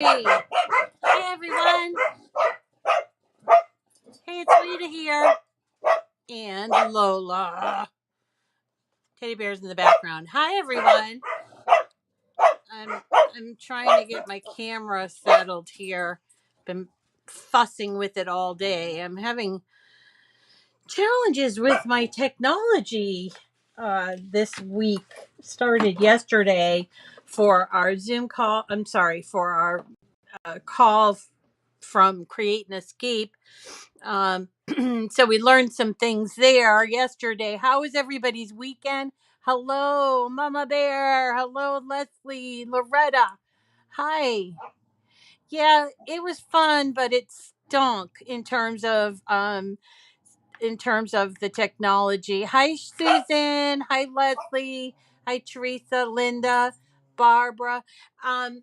Hey, hey everyone. Hey, it's Rita here. And Lola. Teddy bear's in the background. Hi everyone. I'm trying to get my camera settled here. Been fussing with it all day. I'm having challenges with my technology this week. Started yesterday for our Zoom call. I'm sorry, for our call from Create and Escape. So we learned some things there yesterday. How was everybody's weekend? Hello, Mama Bear. Hello, Leslie, Loretta. Hi. Yeah, it was fun, but it stunk in terms of the technology. Hi, Susan. Hi, Leslie. Hi, Teresa, Linda, Barbara. Um,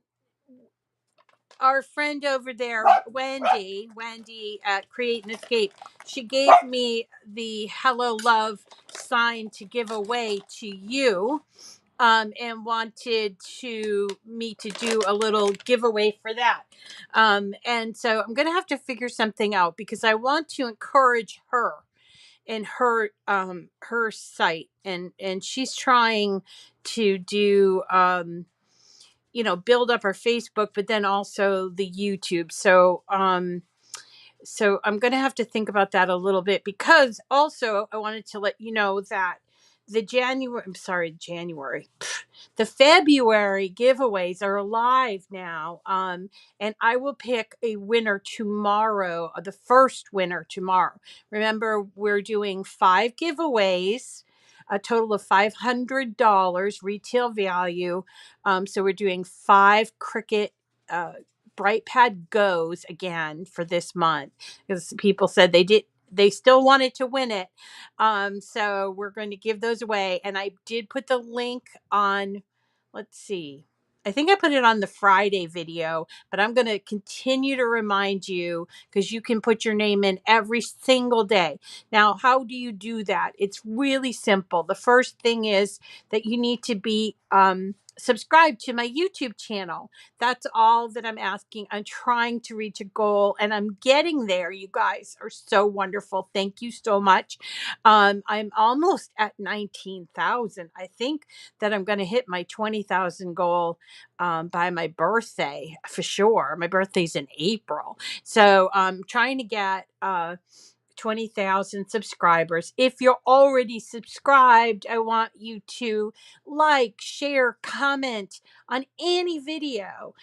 our friend over there, Wendy at Create and Escape, she gave me the Hello Love sign to give away to you, and wanted me to do a little giveaway for that. And so I'm gonna have to figure something out because I want to encourage her in her site, and she's trying to do build up our Facebook, but then also the YouTube. So I'm going to have to think about that a little bit, because also I wanted to let you know that January, the February giveaways are live now. And I will pick a winner tomorrow, the first winner tomorrow. Remember, we're doing 5 giveaways, a total of $500 retail value. So we're doing 5 Cricut Bright Pad Goes again for this month, because people said they still wanted to win it. So we're going to give those away. And I did put the link on, let's see. I think I put it on the Friday video, but I'm going to continue to remind you, because you can put your name in every single day. Now, how do you do that? It's really simple. The first thing is that you need to be subscribed to my YouTube channel. That's all that I'm asking. I'm trying to reach a goal, and I'm getting there. You guys are so wonderful. Thank you so much. I'm almost at 19,000. I think that I'm going to hit my 20,000 goal by my birthday for sure. My birthday's in April. So I'm trying to get 20,000 subscribers. If you're already subscribed, I want you to like, share, comment on any video,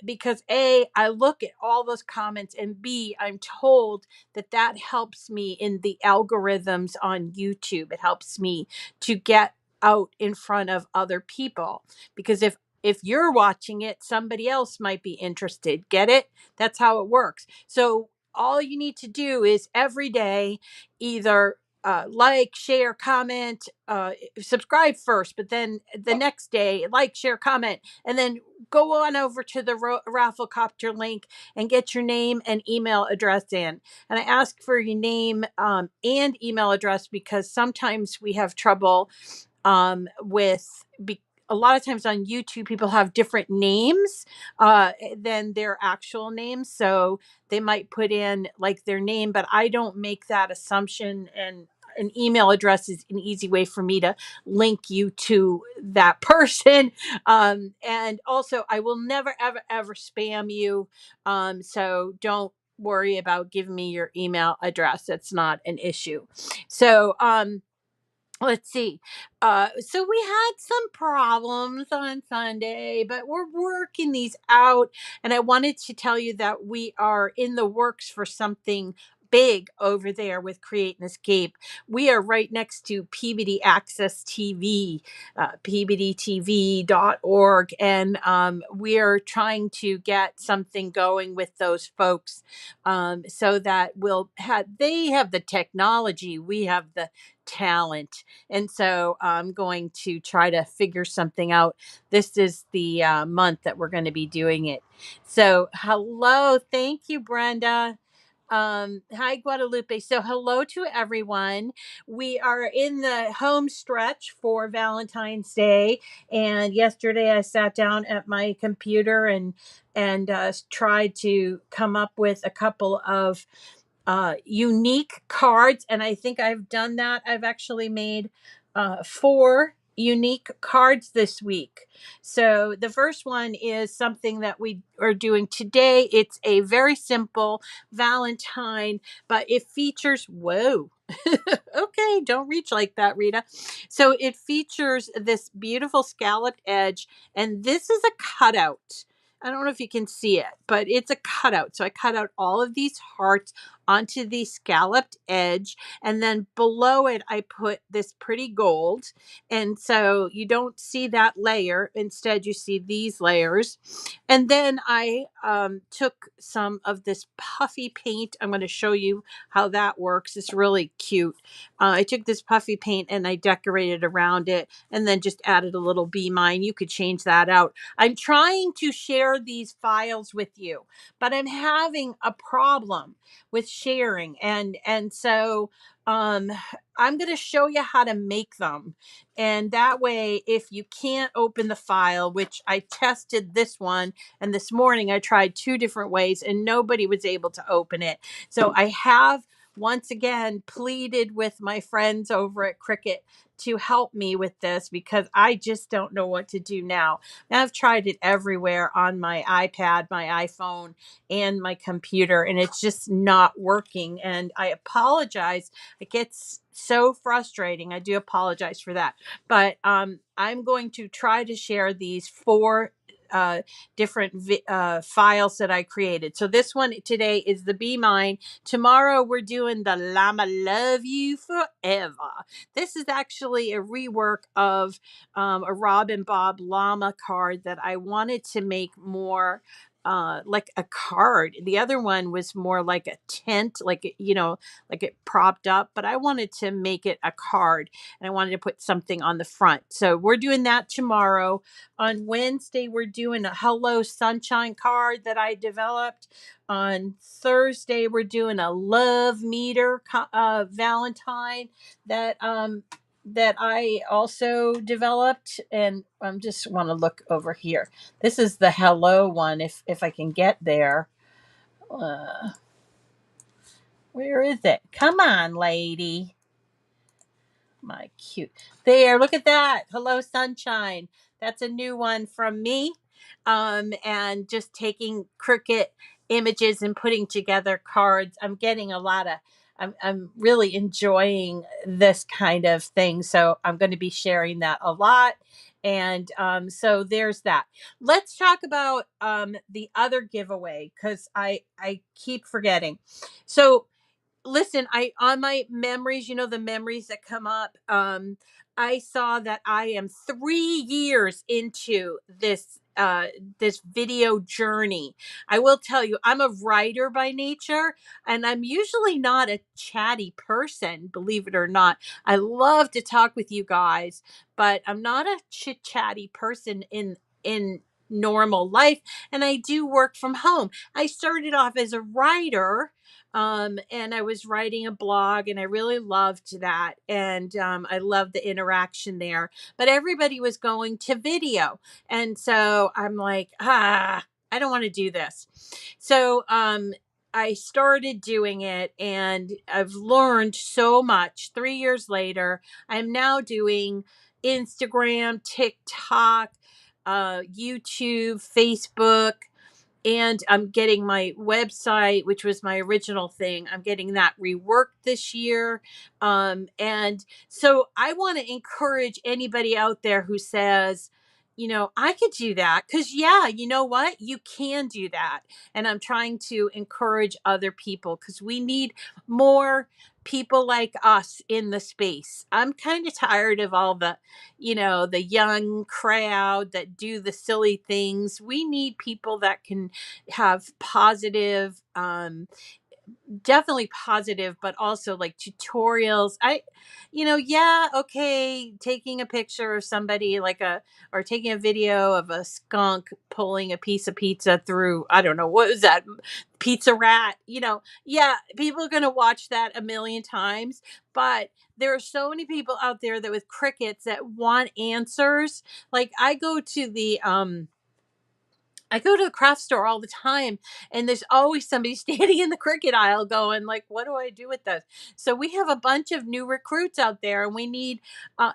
because A, I look at all those comments, and B, I'm told that helps me in the algorithms on YouTube. It helps me to get out in front of other people, because if you're watching it, somebody else might be interested. Get it? That's how it works. So all you need to do is every day either like, share, comment, subscribe first, but then the next day, like, share, comment, and then go on over to the Rafflecopter link and get your name and email address in. And I ask for your name and email address, because sometimes we have trouble with a lot of times on YouTube, people have different names than their actual names. So they might put in like their name, but I don't make that assumption. And an email address is an easy way for me to link you to that person. And also, I will never, ever, ever spam you. So don't worry about giving me your email address. That's not an issue. So, let's see. So we had some problems on Sunday, but we're working these out. And I wanted to tell you that we are in the works for something big over there with Create and Escape. We are right next to PBD Access TV, pbdtv.org. And we are trying to get something going with those folks, so that they have the technology, we have the talent. And so I'm going to try to figure something out. This is the month that we're going to be doing it. So hello. Thank you, Brenda. Hi, Guadalupe. So hello to everyone. We are in the home stretch for Valentine's Day. And yesterday I sat down at my computer and and tried to come up with a couple of unique cards. And I think I've done that. I've actually made 4 unique cards this week. So the first one is something that we are doing today. It's a very simple Valentine, but it features, whoa. Okay, don't reach like that, Rita. So it features this beautiful scalloped edge, and this is a cutout. I don't know if you can see it, but it's a cutout. So I cut out all of these hearts onto the scalloped edge, and then below it I put this pretty gold, and so you don't see that layer. Instead you see these layers. And then I took some of this puffy paint. I'm going to show you how that works. It's really cute. I took this puffy paint and I decorated around it, and then just added a little bee mine. You could change that out. I'm trying to share these files with you, but I'm having a problem with sharing, and so um I'm going to show you how to make them, and that way if you can't open the file, which I tested this one, and this morning I tried 2 different ways and nobody was able to open it. So I have once again pleaded with my friends over at Cricut to help me with this, because I just don't know what to do now. And I've tried it everywhere on my iPad, my iPhone, and my computer, and it's just not working. And I apologize. It gets so frustrating. I do apologize for that. But I'm going to try to share these 4 different files that I created. So this one today is the Be Mine. Tomorrow we're doing the Llama Love You Forever. This is actually a rework of a Rob and Bob llama card that I wanted to make more like a card. The other one was more like a tent, like like it propped up, but I wanted to make it a card, and I wanted to put something on the front. So we're doing that tomorrow. On Wednesday we're doing a Hello Sunshine card that I developed. On Thursday we're doing a love meter Valentine that I also developed, and I just want to look over here. This is the hello one, if I can get there. Uh, where is it? Come on, lady. My cute. There, look at that. Hello, sunshine. That's a new one from me. And just taking Cricut images and putting together cards. I'm getting a lot of I'm really enjoying this kind of thing. So I'm going to be sharing that a lot. And so there's that. Let's talk about the other giveaway, because I keep forgetting. So listen, I on my memories, the memories that come up, I saw that I am 3 years into this video journey. I will tell you, I'm a writer by nature, and I'm usually not a chatty person, believe it or not. I love to talk with you guys, but I'm not a chit chatty person in normal life, and I do work from home. I started off as a writer, and I was writing a blog, and I really loved that. And I loved the interaction there, but everybody was going to video. And so I'm like, I don't want to do this. So, I started doing it, and I've learned so much. 3 years later, I'm now doing Instagram, TikTok, YouTube, Facebook, and I'm getting my website, which was my original thing. I'm getting that reworked this year. And so I want to encourage anybody out there who says, I could do that. Because, yeah, you know what? You can do that. And I'm trying to encourage other people, because we need more people like us in the space. I'm kind of tired of all the young crowd that do the silly things. We need people that can have positive, definitely positive, but also like tutorials. Yeah, okay, taking a picture of somebody, or taking a video of a skunk pulling a piece of pizza through, I don't know, what was that? Pizza rat, yeah, people are going to watch that a million times, but there are so many people out there that with crickets that want answers. Like I go to the I go to the craft store all the time, and there's always somebody standing in the Cricut aisle going like, what do I do with those? So we have a bunch of new recruits out there, and we need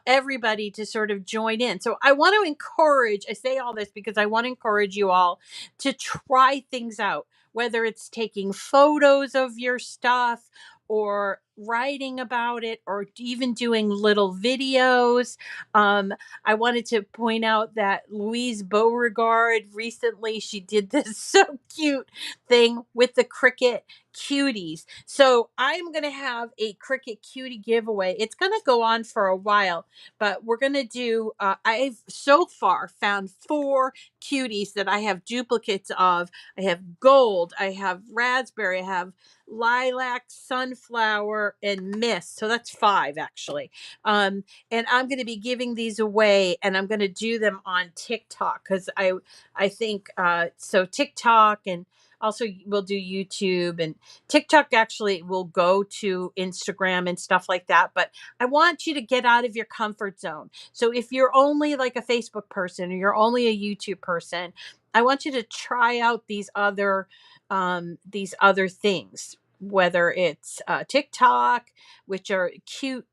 everybody to sort of join in. So I want to encourage, I say all this because I want to encourage you all to try things out, whether it's taking photos of your stuff or writing about it or even doing little videos. I wanted to point out that Louise Beauregard recently, she did this so cute thing with the Cricut cuties. So I'm going to have a Cricut cutie giveaway. It's going to go on for a while, but we're going to do, I've so far found 4 cuties that I have duplicates of. I have gold, I have raspberry, I have lilac, sunflower, and mist. So that's 5 actually. And I'm going to be giving these away, and I'm going to do them on TikTok because I think so TikTok, and also we'll do YouTube, and TikTok actually will go to Instagram and stuff like that. But I want you to get out of your comfort zone. So if you're only like a Facebook person or you're only a YouTube person, I want you to try out these other things, whether it's TikTok, which are cute,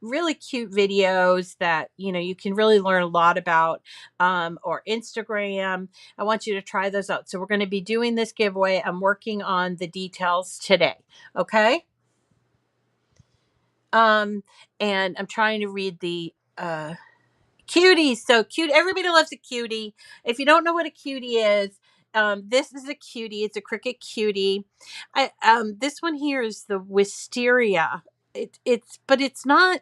really cute videos that you can really learn a lot about, or Instagram. I want you to try those out. So we're going to be doing this giveaway. I'm working on the details today. Okay. And I'm trying to read the cuties. So cute. Everybody loves a cutie. If you don't know what a cutie is, this is a cutie. It's a Cricut cutie. This one here is the wisteria. But it's not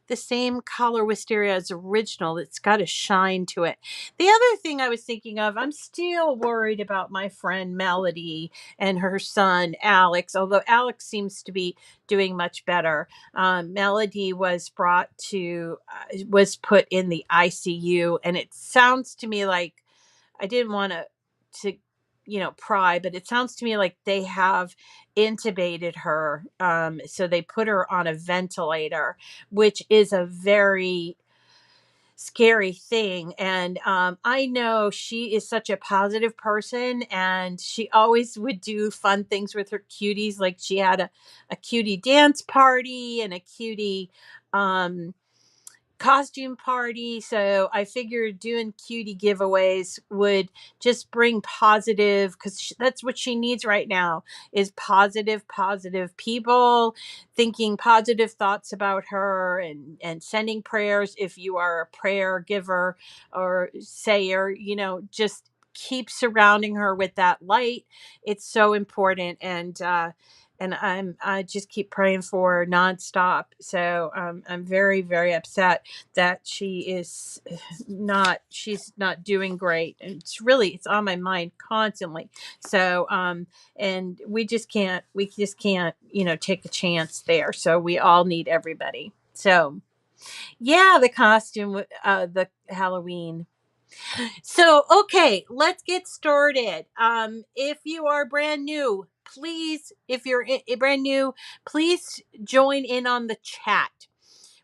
the same color wisteria as original. It's got a shine to it. The other thing I was thinking of, I'm still worried about my friend Melody and her son Alex, although Alex seems to be doing much better. Melody was was put in the ICU, and it sounds to me like, I didn't want to pry, but it sounds to me like they have intubated her. So they put her on a ventilator, which is a very scary thing. And I know she is such a positive person, and she always would do fun things with her cuties. Like she had a cutie dance party and a cutie costume party. So I figured doing cutie giveaways would just bring positive, because that's what she needs right now, is positive people thinking positive thoughts about her, and sending prayers. If you are a prayer giver or sayer, just keep surrounding her with that light. It's so important. And I just keep praying for her nonstop. So I'm very, very upset that she's not doing great. And it's on my mind constantly. So and we just can't take a chance there. So we all need everybody. So yeah, the costume, the Halloween. So, okay, let's get started. If you are brand new, please, if you're brand new, please join in on the chat.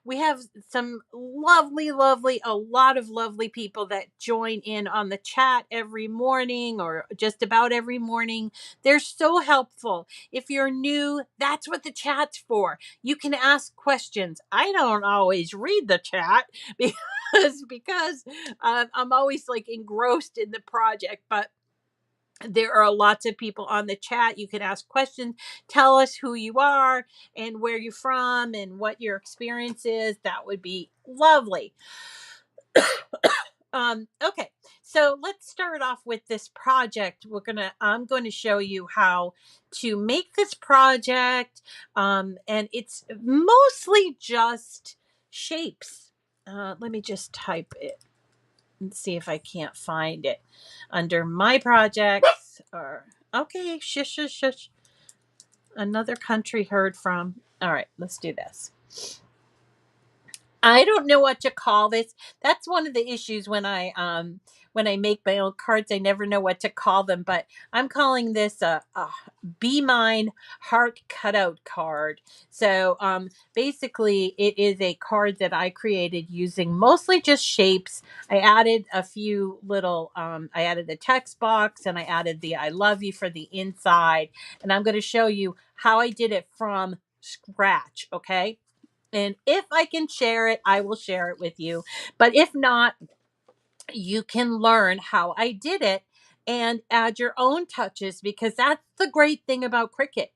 We have some a lot of lovely people that join in on the chat every morning, or just about every morning. They're so helpful. If you're new, that's what the chat's for. You can ask questions. I don't always read the chat because I'm always like engrossed in the project, but there are lots of people on the chat. You can ask questions, tell us who you are and where you're from and what your experience is. That would be lovely. Okay, so let's start off with this project. I'm going to show you how to make this project, and it's mostly just shapes. Let me just type it and see if I can't find it under my projects. Or okay, shush shush shush. Another country heard from. All right, let's do this. I don't know what to call this. That's one of the issues when I make my own cards. I never know what to call them, but I'm calling this a Be Mine heart cutout card. So basically, it is a card that I created using mostly just shapes. I added a few little. I added the text box and I added the "I love you" for the inside, and I'm going to show you how I did it from scratch. Okay. And if I can share it, I will share it with you. But if not, you can learn how I did it and add your own touches, because that's the great thing about Cricut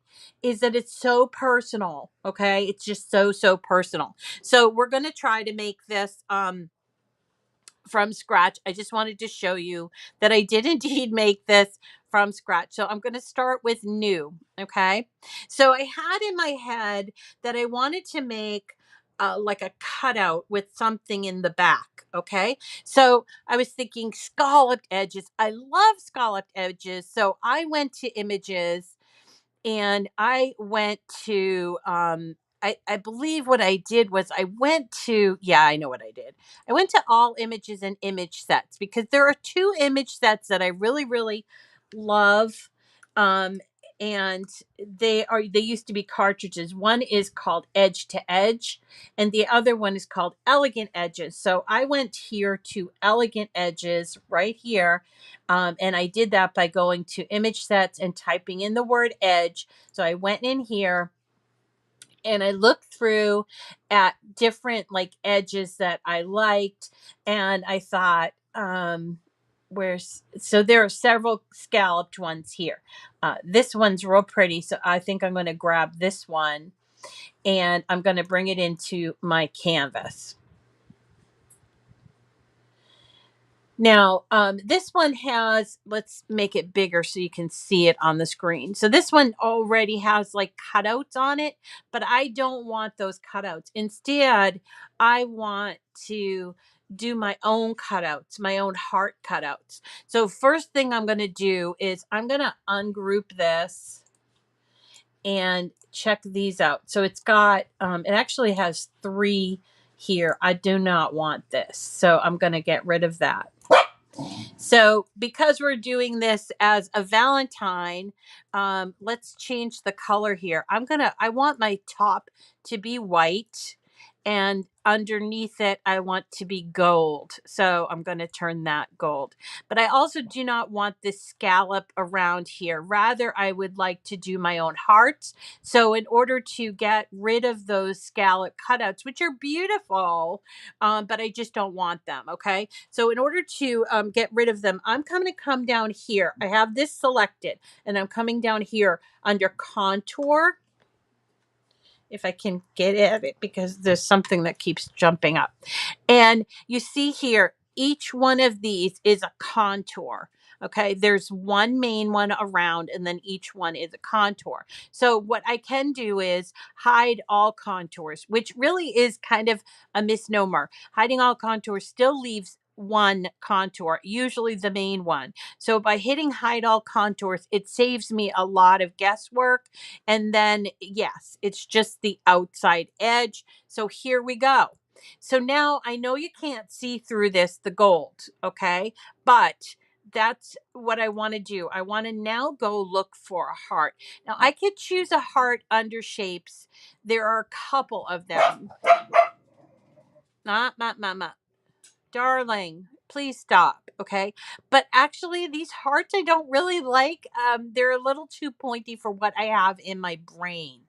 is that it's so personal. Okay. It's just so personal. So we're going to try to make this from scratch. I just wanted to show you that I did indeed make this from scratch. So I'm going to start with new. Okay. So I had in my head that I wanted to make like a cutout with something in the back. Okay. So I was thinking scalloped edges. I love scalloped edges. So I went to images and I went to I believe what I did was I went to, yeah, I know what I did. I went to all images and image sets because there are two image sets that I really love. Um and they used to be cartridges. One is called Edge to Edge and the other one is called Elegant Edges. So I went here to Elegant Edges right here, and I did that by going to image sets and typing in the word edge. So I went in here and I looked through at different like edges that I liked. And I thought, so there are several scalloped ones here. This one's real pretty. So I think I'm going to grab this one and I'm going to bring it into my canvas. Now, this one has, let's make it bigger so you can see it on the screen. So this one already has like cutouts on it, but I don't want those cutouts. Instead, I want to do my own cutouts, my own heart cutouts. So first thing I'm going to do is I'm going to ungroup this and check these out. So it's got, it actually has 3 here. I do not want this. So I'm going to get rid of that. So because we're doing this as a Valentine, let's change the color here. I want my top to be white and underneath it, I want to be gold. So I'm going to turn that gold. But I also do not want this scallop around here. Rather, I would like to do my own hearts. So in order to get rid of those scallop cutouts, which are beautiful, but I just don't want them. Okay. So in order to get rid of them, I'm going to come down here. I have this selected and I'm coming down here under contour. If I can get at it because there's something that keeps jumping up. And you see here, each one of these is a contour. Okay, there's one main one around and then each one is a contour. So what I can do is hide all contours, which really is kind of a misnomer. Hiding all contours still leaves one contour, usually the main one. So by hitting hide all contours, it saves me a lot of guesswork. And then, yes, it's just the outside edge. So here we go. So now I know you can't see through this, the gold, okay? But that's what I want to do. I want to now go look for a heart. Now I could choose a heart under shapes. There are a couple of them. Darling, please stop. Okay. But actually, these hearts I don't really like. They're a little too pointy for what I have in my brain.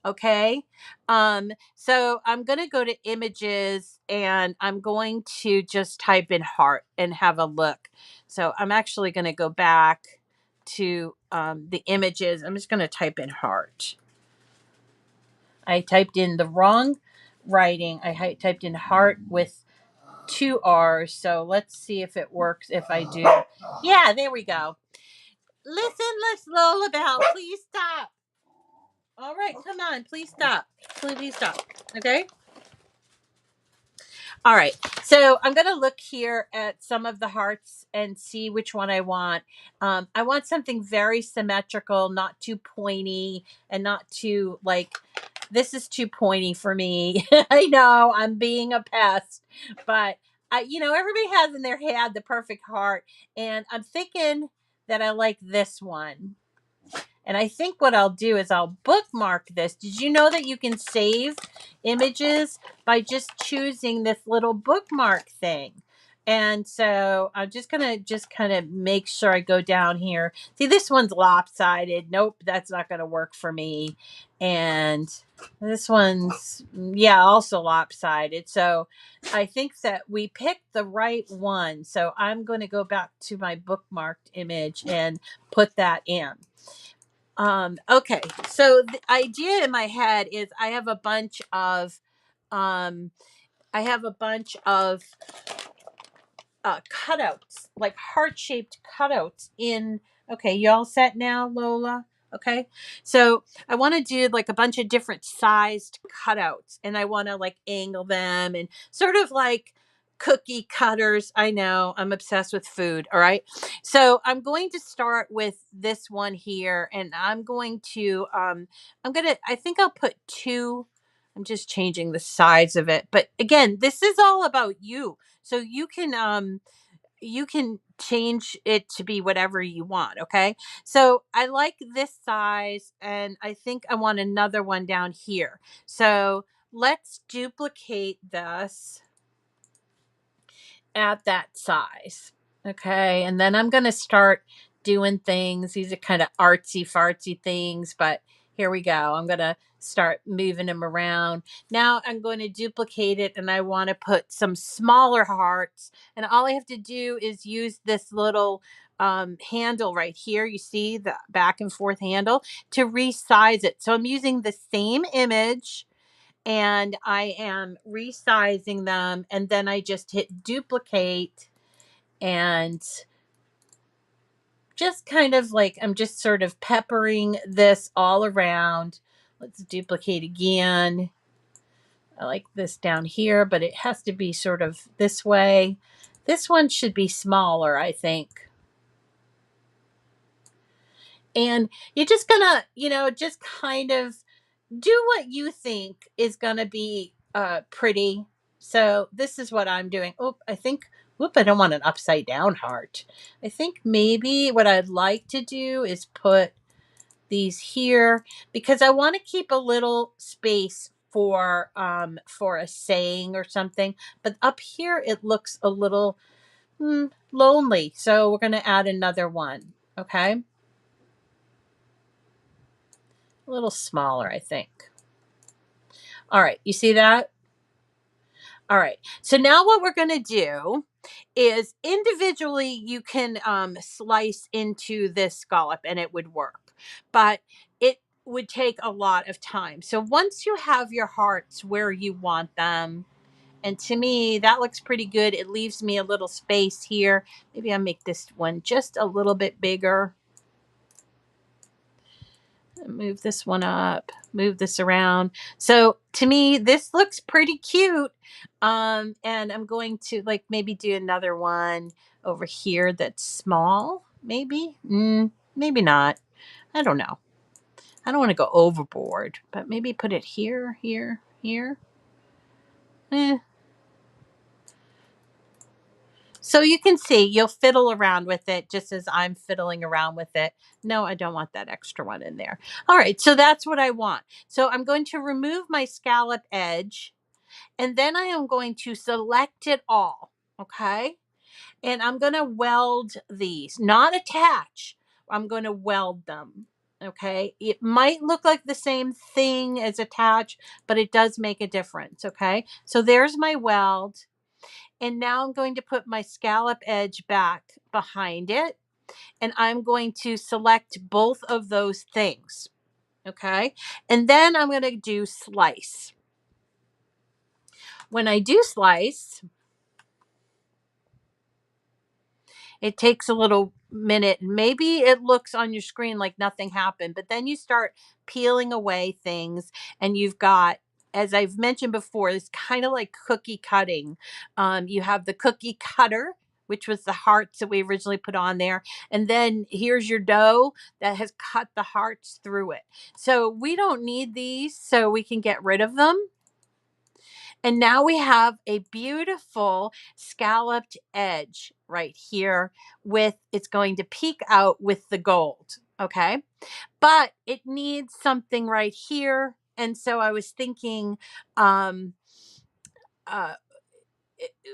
Okay. So I'm going to go to images and I'm going to just type in heart and have a look. So I'm actually going to go back to the images. I'm just going to type in heart. I typed in the wrong writing. I typed in heart with 2 R's. So let's see if it works if I do. Yeah, there we go. Listen, let's lullaby. Please stop. All right, come on. Please stop. Please stop. Okay. All right. So I'm going to look here at some of the hearts and see which one I want. I want something very symmetrical, not too pointy and not too like this is too pointy for me. I know I'm being a pest, but everybody has in their head the perfect heart, and I'm thinking that I like this one. And I think what I'll do is I'll bookmark this. Did you know that you can save images by just choosing this little bookmark thing? And so I'm just going to just kind of make sure I go down here. See, this one's lopsided. Nope, that's not going to work for me. And this one's, yeah, also lopsided. So I think that we picked the right one. So I'm going to go back to my bookmarked image and put that in. Okay, so the idea in my head is um I have a bunch of cutouts, like heart-shaped cutouts in. Okay, you all set now, Lola? Okay, so I want to do like a bunch of different sized cutouts, and I want to like angle them and sort of like cookie cutters. I know I'm obsessed with food. All right, so I'm going to start with this one here, and I think I'll put two. I'm just changing the size of it, but again, this is all about you, so you can change it to be whatever you want. Okay, so I like this size, and I think I want another one down here. So let's duplicate this at that size. Okay, and then I'm going to start doing things. These are kind of artsy fartsy things, but here we go. I'm going to start moving them around. Now I'm going to duplicate it, and I want to put some smaller hearts, and all I have to do is use this little handle right here. You see the back and forth handle to resize it. So I'm using the same image, and I am resizing them, and then I just hit duplicate, and just kind of like I'm just sort of peppering this all around. Let's duplicate again. I like this down here, but it has to be sort of this way. This one should be smaller, I think. And you're just gonna, just kind of do what you think is gonna be pretty. So this is what I'm doing. I don't want an upside down heart. I think maybe what I'd like to do is put these here, because I want to keep a little space for a saying or something. But up here it looks a little lonely. So we're going to add another one. Okay. A little smaller, I think. All right. You see that? All right. So now what we're going to do is individually you can slice into this scallop and it would work, but it would take a lot of time. So once you have your hearts where you want them, and to me that looks pretty good, it leaves me a little space here. Maybe I'll make this one just a little bit bigger. Move this one up, move this around. So to me, this looks pretty cute. And I'm going to like maybe do another one over here that's small. Maybe, maybe not. I don't know. I don't want to go overboard, but maybe put it here, here, here. Eh. So you can see, you'll fiddle around with it just as I'm fiddling around with it. No, I don't want that extra one in there. All right, so that's what I want. So I'm going to remove my scallop edge, and then I am going to select it all, okay? And I'm going to weld these, not attach. I'm going to weld them, okay? It might look like the same thing as attach, but it does make a difference, okay? So there's my weld. And now I'm going to put my scallop edge back behind it. And I'm going to select both of those things. Okay. And then I'm going to do slice. When I do slice, it takes a little minute. Maybe it looks on your screen like nothing happened, but then you start peeling away things, and you've got, as I've mentioned before, it's kind of like cookie cutting. You have the cookie cutter, which was the hearts that we originally put on there. And then here's your dough that has cut the hearts through it. So we don't need these, so we can get rid of them. And now we have a beautiful scalloped edge right here with, it's going to peek out with the gold. Okay. But it needs something right here. And so I was thinking, um, uh,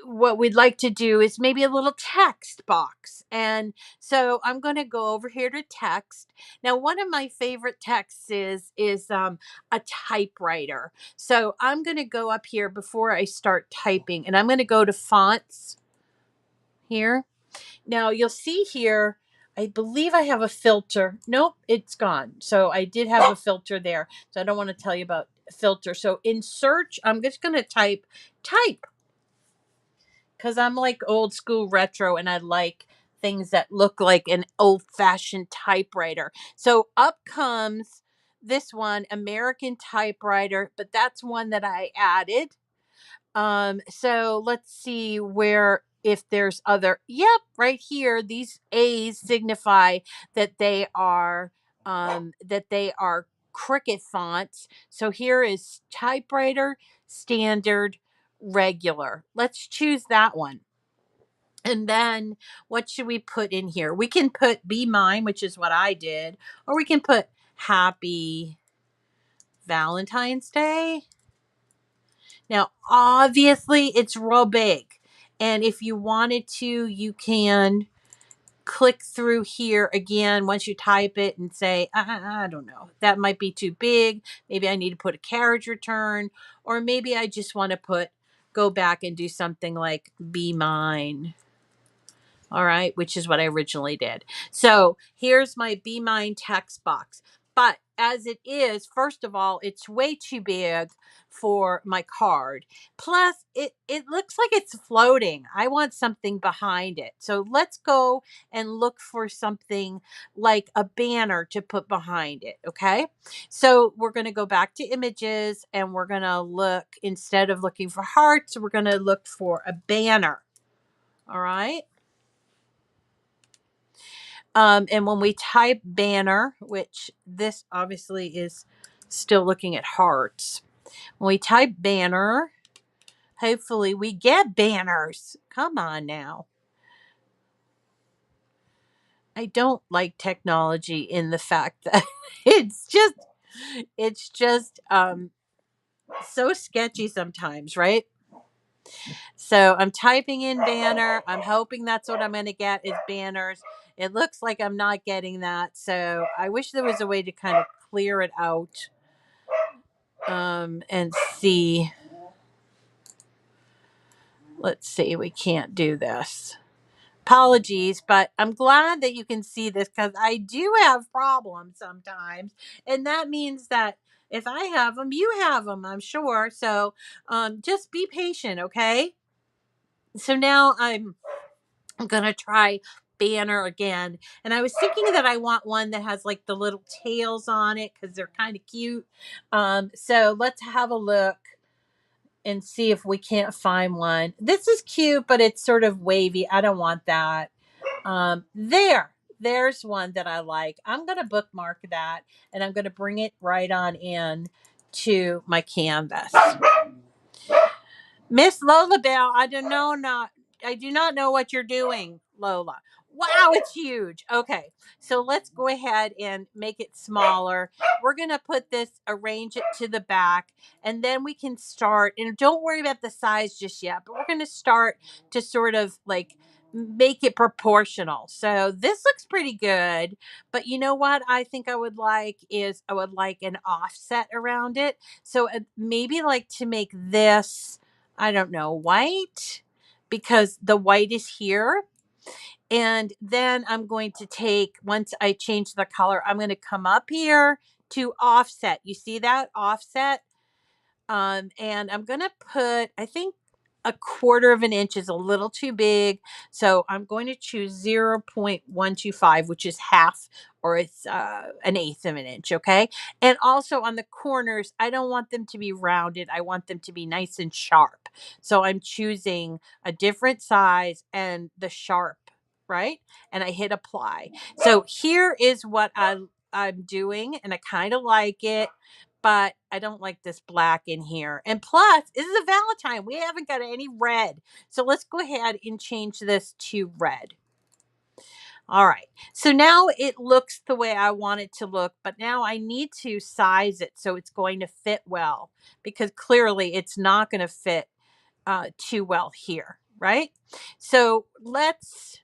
what we'd like to do is maybe a little text box. And so I'm going to go over here to text. Now, one of my favorite texts is a typewriter. So I'm going to go up here before I start typing, and I'm going to go to fonts here. Now you'll see here, I believe I have a filter. Nope, it's gone. So I did have a filter there. So I don't want to tell you about filter. So in search, I'm just going to type because I'm like old school retro and I like things that look like an old fashioned typewriter. So up comes this one, American typewriter, but that's one that I added. So let's see where, if there's other, yep, right here, these A's signify that they are Cricut fonts. So here is typewriter, standard, regular. Let's choose that one. And then what should we put in here? We can put Be Mine, which is what I did, or we can put Happy Valentine's Day. Now, obviously, it's real big. And if you wanted to, you can click through here again once you type it and say, I don't know, that might be too big. Maybe I need to put a carriage return, or maybe I just want to go back and do something like Be Mine. All right, which is what I originally did. So here's my Be Mine text box. But as it is, first of all, it's way too big for my card. Plus, it looks like it's floating. I want something behind it. So let's go and look for something like a banner to put behind it. Okay. So we're going to go back to images and we're going to look, instead of looking for hearts, we're going to look for a banner. All right. And when we type banner, which this obviously is still looking at hearts. When we type banner, hopefully we get banners. Come on now. I don't like technology in the fact that it's just so sketchy sometimes, right? So I'm typing in banner. I'm hoping that's what I'm going to get is banners. It looks like I'm not getting that. So I wish there was a way to kind of clear it out and see. Let's see. We can't do this. Apologies, but I'm glad that you can see this because I do have problems sometimes. And that means that if I have them, you have them, I'm sure. So just be patient, okay? So now I'm going to try banner again. And I was thinking that I want one that has like the little tails on it because they're kind of cute. So let's have a look and see if we can't find one. This is cute, but it's sort of wavy. I don't want that. There's one that I like. I'm going to bookmark that and I'm going to bring it right on in to my canvas. Miss Lola Bell, I do not know what you're doing, Lola. Wow, it's huge. Okay, so let's go ahead and make it smaller. We're going to arrange it to the back, and then we can start. And don't worry about the size just yet, but we're going to start to sort of like make it proportional. So this looks pretty good, but you know what I think I would like an offset around it. So maybe like to make this, I don't know, white, because the white is here. And then I'm going to once I change the color, I'm going to come up here to offset. You see that offset? And I'm going to put, I think a quarter of an inch is a little too big. So I'm going to choose 0.125, which is half, or it's an eighth of an inch. Okay. And also on the corners, I don't want them to be rounded. I want them to be nice and sharp. So I'm choosing a different size and the sharp, right? And I hit apply. So here is what I'm doing, and I kind of like it, but I don't like this black in here. And plus, this is a Valentine. We haven't got any red. So let's go ahead and change this to red. All right. So now it looks the way I want it to look, but now I need to size it so it's going to fit well, because clearly it's not going to fit too well here, right? So let's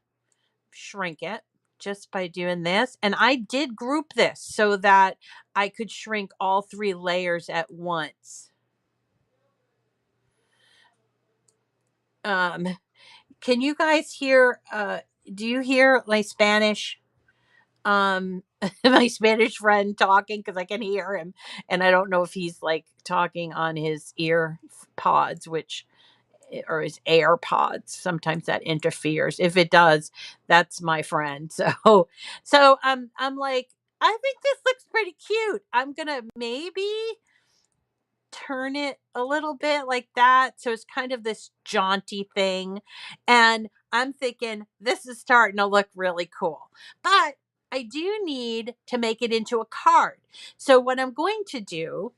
shrink it just by doing this. And I did group this so that I could shrink all 3 layers at once. Um, can you guys hear, do you hear my Spanish, my Spanish friend talking? Cause I can hear him, and I don't know if he's like talking on his ear pods, which, or his AirPods. Sometimes that interferes. If it does, that's my friend. So I'm like, I think this looks pretty cute. I'm gonna maybe turn it a little bit like that. So it's kind of this jaunty thing. And I'm thinking this is starting to look really cool. But I do need to make it into a card. So what I'm going to do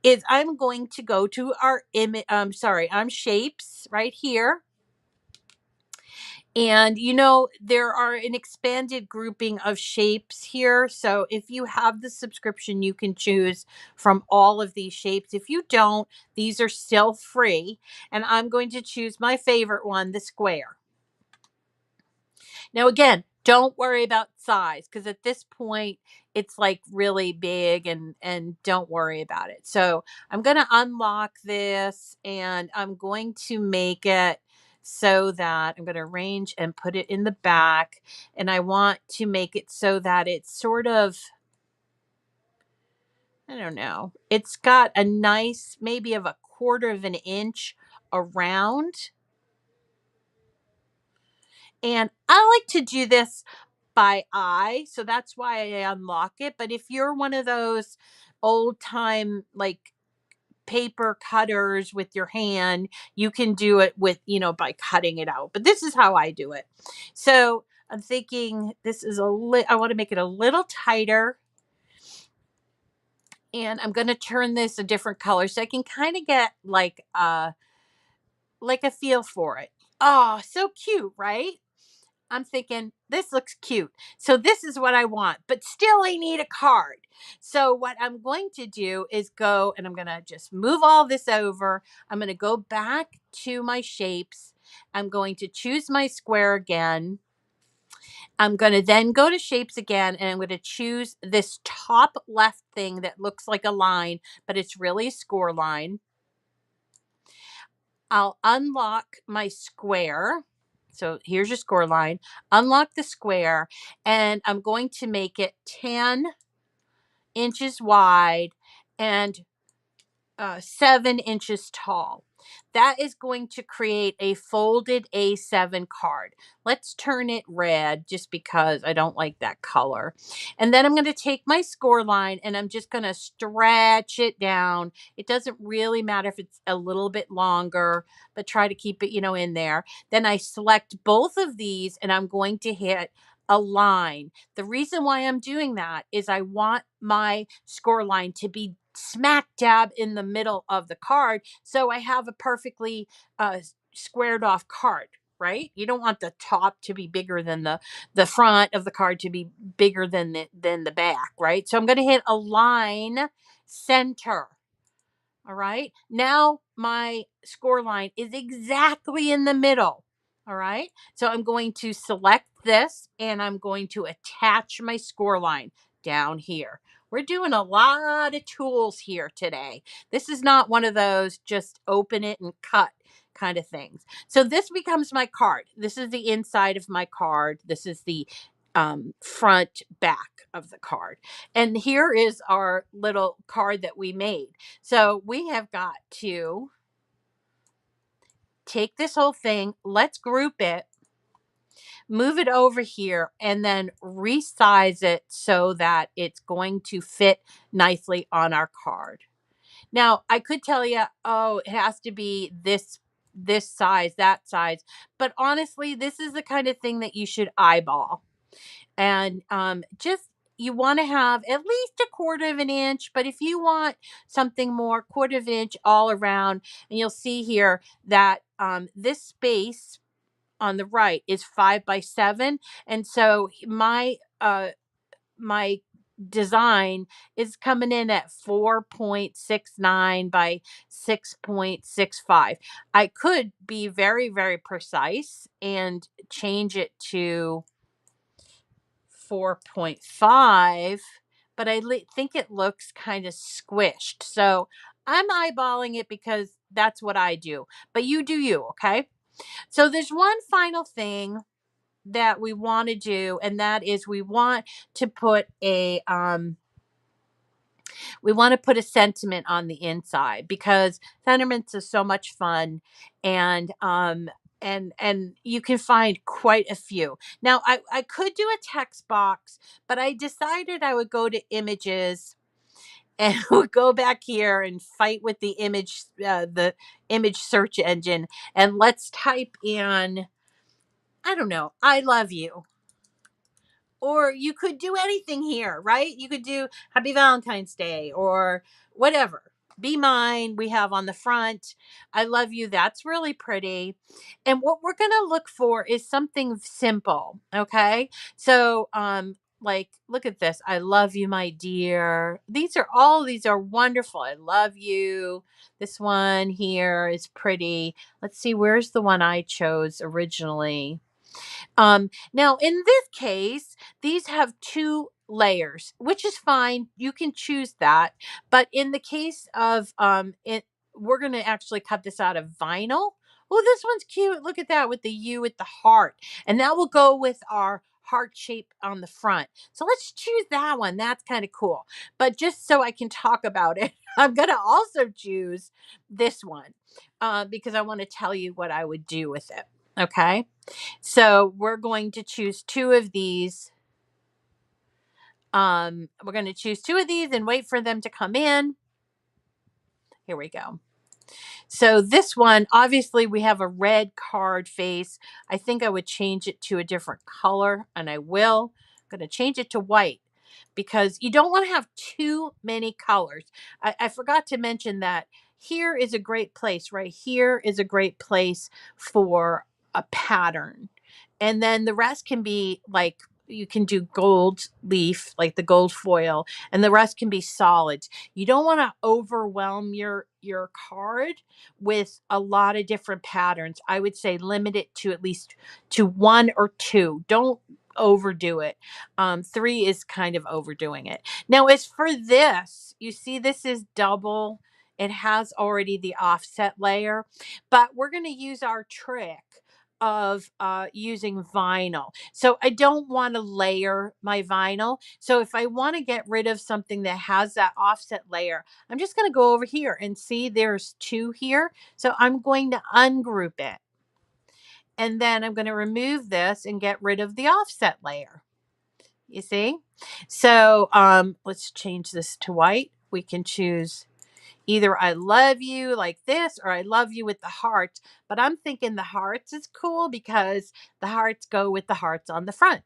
is I'm going to go to our image, shapes right here. And there are an expanded grouping of shapes here. So if you have the subscription, you can choose from all of these shapes. If you don't, these are still free. And I'm going to choose my favorite one, the square. Now, again, don't worry about size, because at this point it's like really big, and don't worry about it. So I'm going to unlock this, and I'm going to make it so that I'm going to arrange and put it in the back. And I want to make it so that it's sort of, I don't know, it's got a nice, maybe of a quarter of an inch around. And I like to do this by eye, so that's why I unlock it. But if you're one of those old time like paper cutters with your hand, you can do it with, by cutting it out. But this is how I do it. So I'm thinking this is I want to make it a little tighter. And I'm going to turn this a different color so I can kind of get like a feel for it. Oh, so cute, right? I'm thinking this looks cute. So this is what I want, but still I need a card. So what I'm going to do is go, and I'm going to just move all this over. I'm going to go back to my shapes. I'm going to choose my square again. I'm going to then go to shapes again, and I'm going to choose this top left thing that looks like a line, but it's really a score line. I'll unlock my square. So here's your score line. Unlock the square, and I'm going to make it 10 inches wide and 7 inches tall. That is going to create a folded A7 card. Let's turn it red just because I don't like that color. And then I'm going to take my score line, and I'm just going to stretch it down. It doesn't really matter if it's a little bit longer, but try to keep it, in there. Then I select both of these, and I'm going to hit a line. The reason why I'm doing that is I want my score line to be smack dab in the middle of the card, so I have a perfectly squared off card, right? You don't want the top to be bigger than the front of the card to be bigger than the back, right? So I'm going to hit a line center. All right. Now my score line is exactly in the middle. All right. So I'm going to select this, and I'm going to attach my score line down here. We're doing a lot of tools here today. This is not one of those just open it and cut kind of things. So this becomes my card. This is the inside of my card. This is the front back of the card. And here is our little card that we made. So we have got to take this whole thing, let's group it, move it over here, and then resize it so that it's going to fit nicely on our card. Now, I could tell you, oh, it has to be this size, that size, but honestly, this is the kind of thing that you should eyeball. And just you want to have at least a quarter of an inch, but if you want something more, quarter of an inch all around, and you'll see here that this space on the right is 5 by 7, and so my design is coming in at 4.69 by 6.65. I could be very, very precise and change it to 4.5, but I think it looks kind of squished. So I'm eyeballing it because that's what I do. But you do you, okay? So there's one final thing that we want to do, and that is we want to put a sentiment on the inside, because sentiments are so much fun, and you can find quite a few. Now I could do a text box, but I decided I would go to images and would go back here and fight with the image search engine, and let's type in, I don't know, I love you. Or you could do anything here, right? You could do Happy Valentine's Day or whatever. Be mine, we have on the front. I love you. That's really pretty. And what we're going to look for is something simple. Okay. So, like, look at this. I love you, my dear. These are wonderful. I love you. This one here is pretty. Let's see, where's the one I chose originally? Now in this case, these have two layers, which is fine. You can choose that. But in the case of we're going to actually cut this out of vinyl. Oh, this one's cute. Look at that with the U with the heart. And that will go with our heart shape on the front. So let's choose that one. That's kind of cool. But just so I can talk about it, I'm going to also choose this one because I want to tell you what I would do with it. Okay. So we're going to choose two of these. We're going to choose two of these and wait for them to come in. Here we go. So this one, obviously we have a red card face. I think I would change it to a different color, and I will. I'm going to change it to white because you don't want to have too many colors. I forgot to mention that here is a great place. Right here is a great place for a pattern. And then the rest can be like, you can do gold leaf, like the gold foil, and the rest can be solids. You don't want to overwhelm your card with a lot of different patterns. I would say limit it to at least to one or two. Don't overdo it. Three is kind of overdoing it. Now, as for this, you see this is double. It has already the offset layer, but we're going to use our trick of using vinyl. So I don't want to layer my vinyl. So if I want to get rid of something that has that offset layer, I'm just going to go over here and see there's two here. So I'm going to ungroup it. And then I'm going to remove this and get rid of the offset layer. You see? So let's change this to white. We can choose either I love you like this or I love you with the heart. But I'm thinking the hearts is cool because the hearts go with the hearts on the front.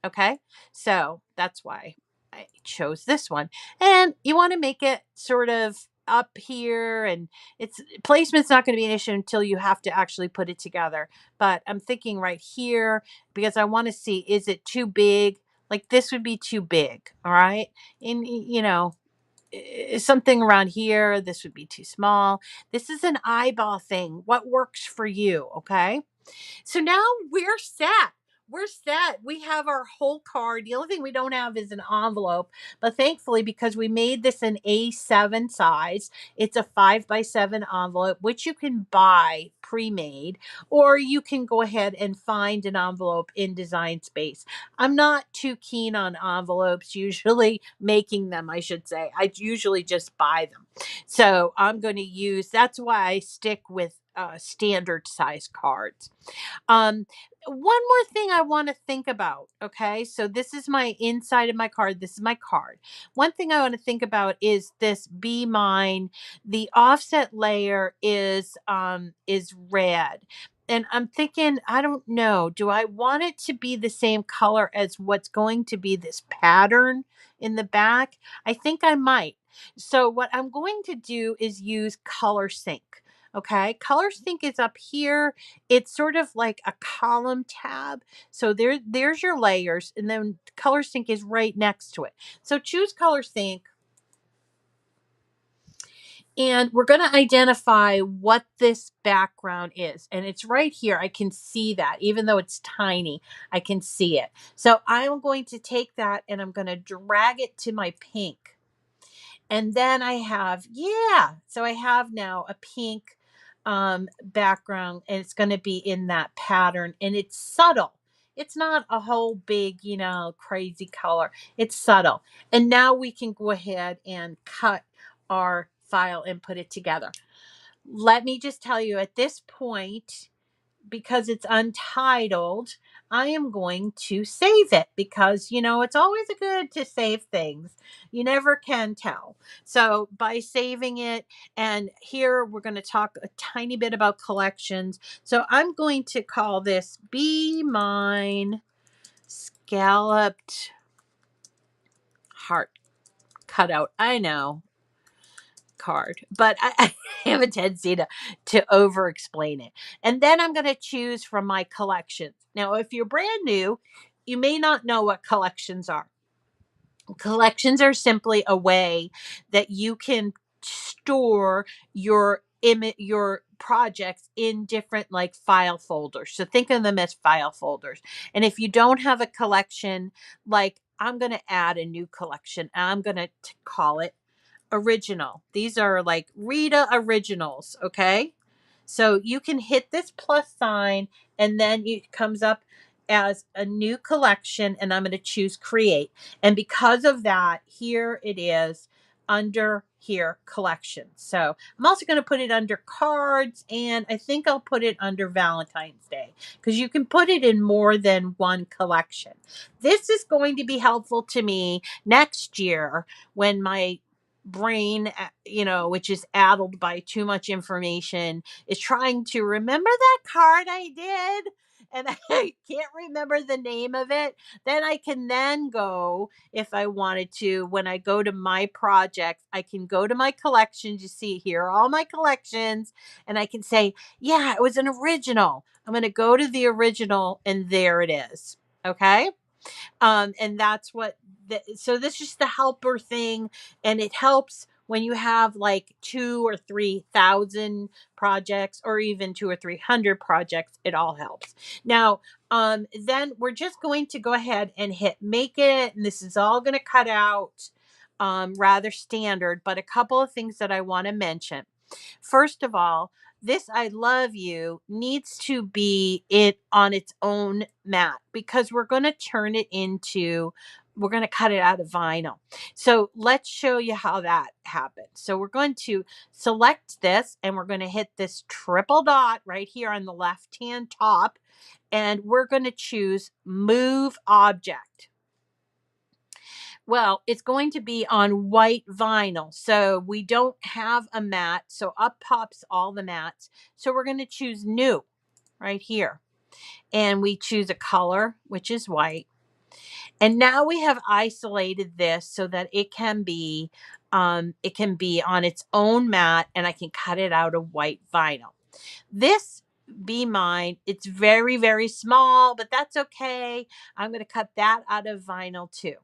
Okay. So that's why I chose this one. And you want to make it sort of up here, and its placement's not going to be an issue until you have to actually put it together. But I'm thinking right here because I want to see, is it too big? Like this would be too big. All right. And something around here, this would be too small. This is an eyeball thing. What works for you? Okay. So now we're set. We're set. We have our whole card. The only thing we don't have is an envelope, but thankfully, because we made this an A7 size, it's a 5 by 7 envelope, which you can buy pre-made, or you can go ahead and find an envelope in Design Space. I'm not too keen on envelopes, usually making them, I should say. I usually just buy them. So I'm going to use, that's why I stick with standard size cards. Um, One more thing I want to think about. Okay. So this is my inside of my card. This is my card. One thing I want to think about is this Be Mine. The offset layer is red. And I'm thinking, I don't know, do I want it to be the same color as what's going to be this pattern in the back? I think I might. So what I'm going to do is use Color Sync. Okay. Color Sync is up here. It's sort of like a column tab. So there's your layers, and then Color Sync is right next to it. So choose Color Sync, and we're going to identify what this background is. And it's right here. I can see that. Even though it's tiny, I can see it. So I'm going to take that and I'm going to drag it to my pink. And then I have, yeah, so I have now a pink background, and it's going to be in that pattern, and it's subtle. It's not a whole big, crazy color. It's subtle. And now we can go ahead and cut our file and put it together. Let me just tell you at this point, because it's untitled, I am going to save it because, it's always good to save things. You never can tell. So by saving it, and here we're going to talk a tiny bit about collections. So I'm going to call this Be Mine Scalloped Heart Cutout. I know, card, but I have a tendency to over explain it. And then I'm going to choose from my collections. Now, if you're brand new, you may not know what collections are. Collections are simply a way that you can store your projects in different like file folders. So think of them as file folders. And if you don't have a collection, like I'm going to add a new collection, I'm going to call it original. These are like Rita originals. Okay. So you can hit this plus sign, and then it comes up as a new collection, and I'm going to choose create. And because of that, here it is under here collection. So I'm also going to put it under cards, and I think I'll put it under Valentine's Day because you can put it in more than one collection. This is going to be helpful to me next year when my brain, which is addled by too much information, is trying to remember that card I did, and I can't remember the name of it. Then I can then go, if I wanted to, when I go to my projects, I can go to my collections. You see here are all my collections, and I can say, yeah, it was an original. I'm going to go to the original, and there it is. Okay. And that's what so this is just the helper thing, and it helps when you have like 2 or 3 thousand projects, or even 2 or 300 projects. It all helps. Now, then we're just going to go ahead and hit make it, and this is all going to cut out rather standard, but a couple of things that I want to mention. First of all, this I love you needs to be it on its own mat, because we're going to turn it into, we're going to cut it out of vinyl. So let's show you how that happens. So we're going to select this, and we're going to hit this triple dot right here on the left hand top, and we're going to choose move object. Well, it's going to be on white vinyl. So we don't have a mat. So up pops all the mats. So we're going to choose new right here. And we choose a color, which is white. And now we have isolated this so that it can be on its own mat, and I can cut it out of white vinyl. This Be Mine, it's very, very small, but that's okay. I'm going to cut that out of vinyl too.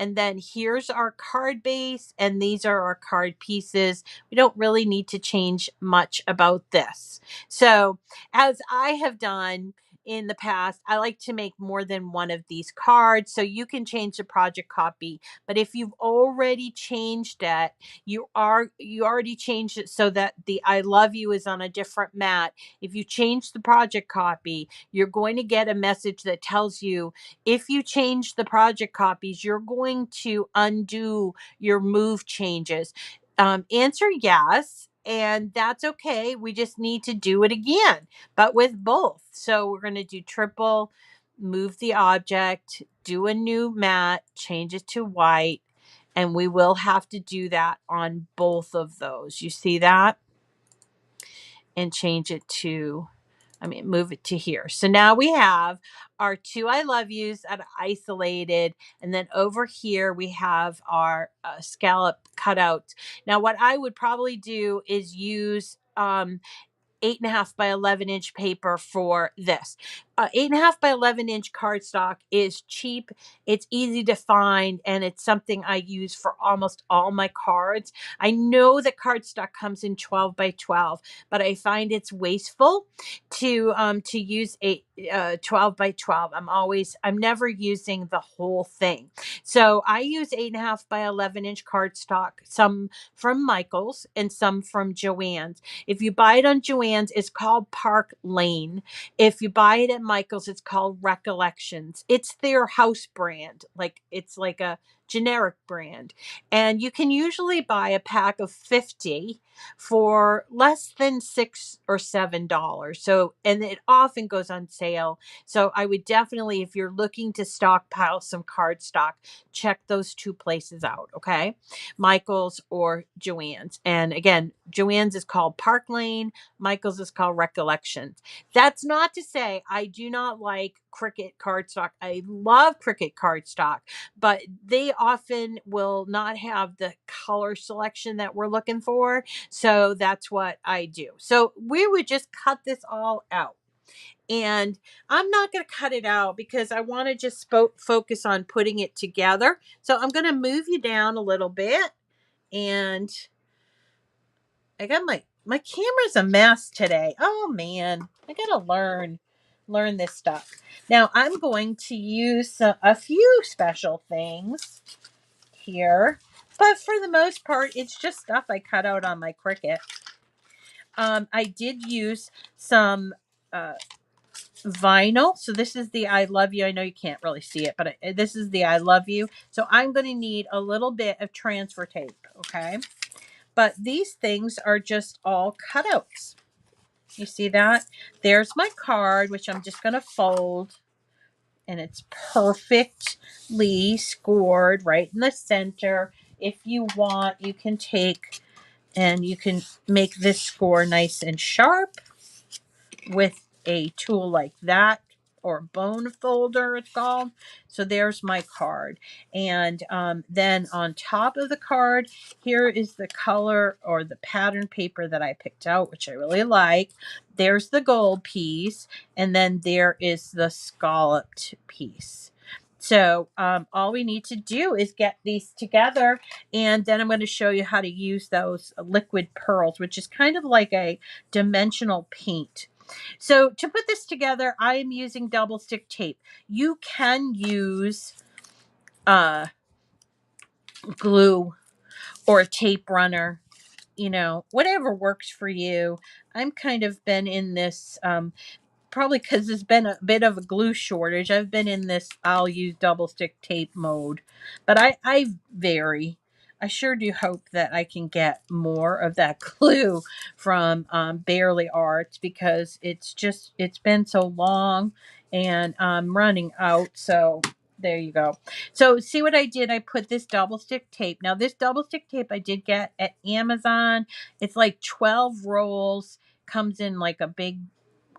And then here's our card base, and these are our card pieces. We don't really need to change much about this. So as I have done in the past, I like to make more than one of these cards. So you can change the project copy, but if you've already changed it, you already changed it so that the I love you is on a different mat. If you change the project copy, you're going to get a message that tells you, if you change the project copies, you're going to undo your move changes. Answer yes, and that's okay. We just need to do it again, but with both. So we're going to do triple, move the object, do a new mat, change it to white, and we will have to do that on both of those. You see that? And change it to, move it to here. So now we have our two I love yous that are isolated. And then over here, we have our scallop cutouts. Now, what I would probably do is use 8.5 by 11-inch paper for this. 8.5 by 11-inch cardstock is cheap. It's easy to find, and it's something I use for almost all my cards. I know that cardstock comes in 12 by 12, but I find it's wasteful to use a 12 by 12. I'm never using the whole thing. So I use 8.5 by 11-inch cardstock, some from Michael's and some from Joann's. If you buy it on Joann's, it's called Park Lane. If you buy it at Michael's, it's called Recollections. It's their house brand. It's like a generic brand. And you can usually buy a pack of 50 for less than $6 or $7. So, and it often goes on sale. So I would definitely, if you're looking to stockpile some cardstock, check those two places out. Okay. Michael's or Joann's. And again, Joann's is called Park Lane. Michael's is called Recollections. That's not to say I do not like Cricut cardstock. I love Cricut cardstock, but they often will not have the color selection that we're looking for. So that's what I do. So we would just cut this all out. And I'm not going to cut it out because I want to just focus on putting it together. So I'm going to move you down a little bit. And I got my camera's a mess today. Oh man, I got to learn this stuff. Now I'm going to use a few special things here, but for the most part, it's just stuff I cut out on my Cricut. I did use some vinyl. So this is the I love you. I know you can't really see it, but this is the I love you. So I'm going to need a little bit of transfer tape. Okay. But these things are just all cutouts. You see that? There's my card, which I'm just going to fold. And it's perfectly scored right in the center. If you want, you can take and you can make this score nice and sharp with a tool like that, or bone folder it's called. So there's my card. And then on top of the card, here is the color or the pattern paper that I picked out, which I really like. There's the gold piece, and then there is the scalloped piece. So all we need to do is get these together, and then I'm going to show you how to use those liquid pearls, which is kind of like a dimensional paint. So to put this together, I am using double stick tape. You can use glue or a tape runner, whatever works for you. I'm kind of been in this probably because there's been a bit of a glue shortage. I've been in this I'll use double stick tape mode, but I vary. I sure do hope that I can get more of that glue from Barely Arts, because it's been so long and I'm running out. So there you go. So see what I did? I put this double stick tape. Now this double stick tape I did get at Amazon. It's like 12 rolls, comes in like a big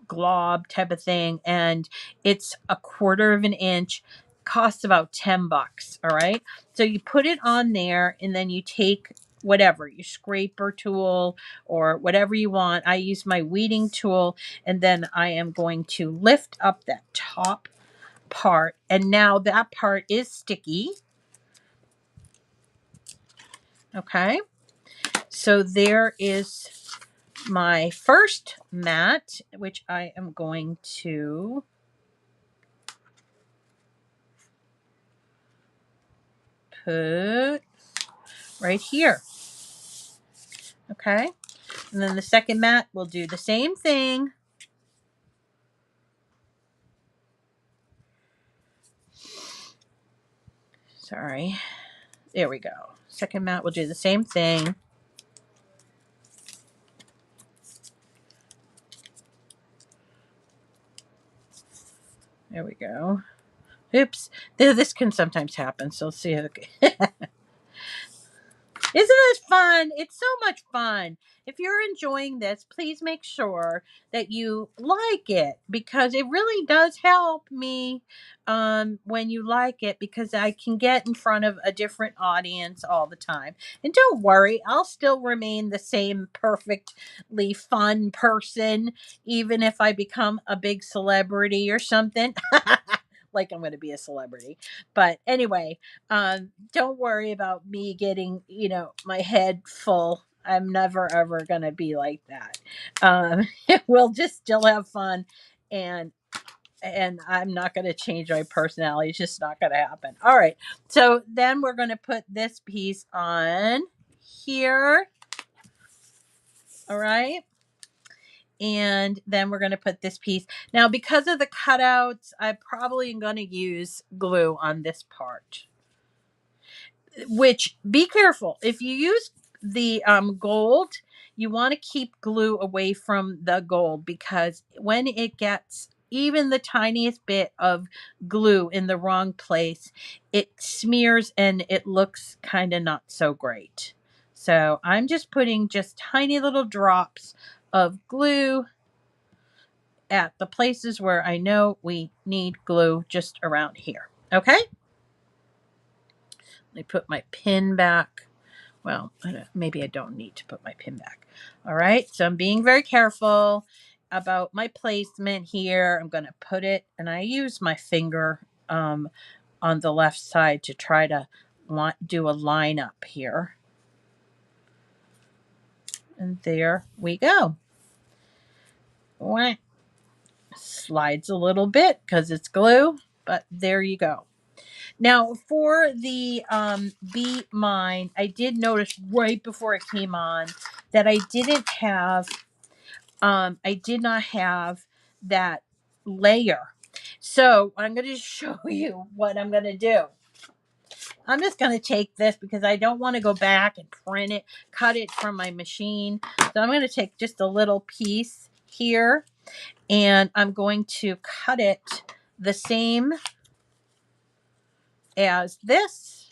glob type of thing, and it's 1/4 of an inch, costs about $10. All right, so you put it on there, and then you take whatever, your scraper tool or whatever you want. I use my weeding tool, and then I am going to lift up that top part, and now that part is sticky. Okay, so there is my first mat, which I am going to put right here. Okay, and then the second mat will do the same thing. Sorry, there we go. Second mat will do the same thing. There we go. Oops. This can sometimes happen. So let's see. Okay. Isn't this fun? It's so much fun. If you're enjoying this, please make sure that you like it, because it really does help me when you like it, because I can get in front of a different audience all the time. And don't worry, I'll still remain the same perfectly fun person, even if I become a big celebrity or something. Like I'm going to be a celebrity. But anyway, don't worry about me getting, my head full. I'm never ever gonna be like that. We'll just still have fun, and I'm not gonna change my personality. It's just not gonna happen. All right. So then we're gonna put this piece on here. All right. And then we're going to put this piece. Now, because of the cutouts, I probably am going to use glue on this part. Which, be careful. If you use the gold, you want to keep glue away from the gold, because when it gets even the tiniest bit of glue in the wrong place, it smears and it looks kind of not so great. So I'm just putting just tiny little drops of glue at the places where I know we need glue, just around here. Okay? Let me put my pin back. Well, maybe I don't need to put my pin back. All right, so I'm being very careful about my placement here. I'm going to put it, and I use my finger on the left side to try to do a line up here. And there we go. Slides a little bit because it's glue, but there you go. Now, for the Be Mine, I did notice right before I came on that I did not have that layer. So I'm going to show you what I'm going to do. I'm just going to take this because I don't want to go back and print it, cut it from my machine. So I'm going to take just a little piece here, and I'm going to cut it the same as this.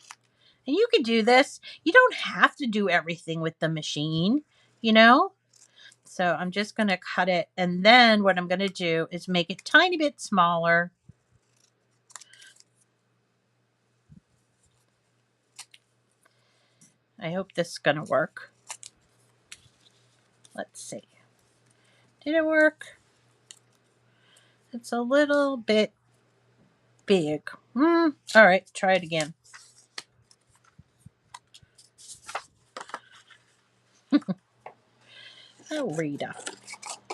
And you can do this. You don't have to do everything with the machine, So I'm just going to cut it. And then what I'm going to do is make it a tiny bit smaller. I hope this is going to work. Let's see. Did it work? It's a little bit big. All right, try it again. Oh, Rita,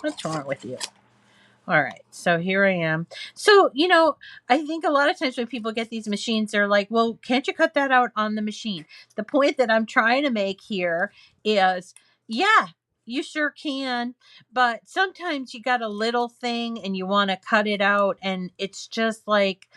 what's wrong with you? All right, so here I am. So, I think a lot of times when people get these machines, they're like, well, can't you cut that out on the machine? The point that I'm trying to make here is, yeah, you sure can. But sometimes you got a little thing and you want to cut it out, and it's just like,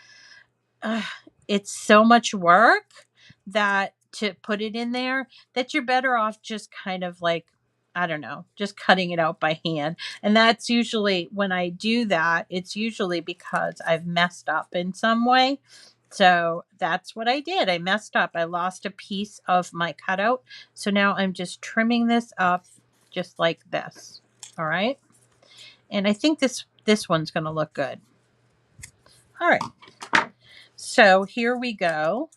it's so much work that to put it in there that you're better off just kind of like, I don't know, just cutting it out by hand. And that's usually when I do that, it's usually because I've messed up in some way. So that's what I did. I messed up. I lost a piece of my cutout. So now I'm just trimming this up just like this. All right. And I think this one's going to look good. All right. So here we go.